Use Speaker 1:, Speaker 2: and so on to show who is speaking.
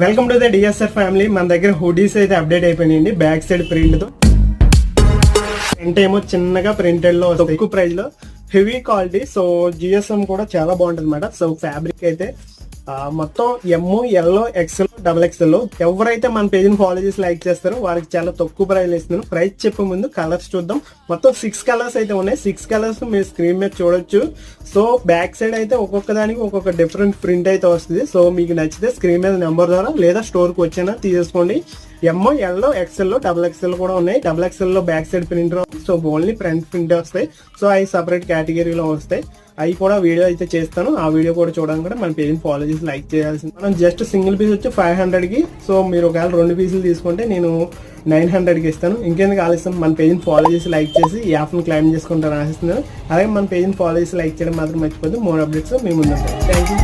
Speaker 1: Welcome to the DSR family. మన దగ్గర hoodies అయితే అప్డేట్ అయిపోయినాయండి. బ్యాక్ సైడ్ ప్రింట్ తో ఫ్రంట్ ఏమో చిన్నగా ప్రింటెడ్ లో తక్కువ ప్రైస్ లో హెవీ క్వాలిటీ. సో జిఎస్ఎం కూడా చాలా బాగుంటుంది అన్నమాట. సో ఫ్యాబ్రిక్ అయితే మొత్తం ఎమ్, ఎల్, ఎక్స్ఎల్, డబుల్ ఎక్స్ఎల్. ఎవరైతే మన పేజ్ని ఫాలో చేసి లైక్ చేస్తారో వారికి చాలా తక్కువ ప్రైస్ ఇస్తున్నాను. ప్రైస్ చెప్పే ముందు కలర్స్ చూద్దాం. మొత్తం 6 కలర్స్ అయితే ఉన్నాయి. 6 కలర్స్ మీరు స్క్రీన్ మీద చూడొచ్చు. సో బ్యాక్ సైడ్ అయితే ఒక్కొక్క దానికి ఒక్కొక్క డిఫరెంట్ ప్రింట్ అయితే వస్తుంది. సో మీకు నచ్చితే స్క్రీన్ మీద నెంబర్ ద్వారా లేదా స్టోర్కి వచ్చినా తీసేసుకోండి. ఎమ్, ఎల్, ఎక్స్ఎల్, డబుల్ ఎక్స్ఎల్ కూడా ఉన్నాయి. డబుల్ ఎక్స్ఎల్ లో back side print. So only front print వస్తాయి. సో అవి సపరేట్ కేటగిరీలో వస్తాయి. అవి కూడా వీడియో అయితే చేస్తాను. ఆ వీడియో కూడా చూడడానికి కూడా మన పేజ్ని ఫాలో చేసి లైక్ చేయాల్సింది. మనం జస్ట్ సింగిల్ పీస్ వచ్చి 500కి. సో మీరు ఒకవేళ 2 పీసులు తీసుకుంటే నేను 900కి ఇస్తాను. ఇంకెందుకు ఆలస్యం, మన పేజ్ని ఫాలో చేసి లైక్ చేసి ఈ యాప్ని క్లైమ్ చేసుకుంటారని ఆశిస్తున్నాను. అలాగే మన పేజ్ని ఫాలో చేసి లైక్ చేయడం మాత్రం మర్చిపోతే మోర్ అప్డేట్స్ మీ ముందు ఉంటాయి. Thank you.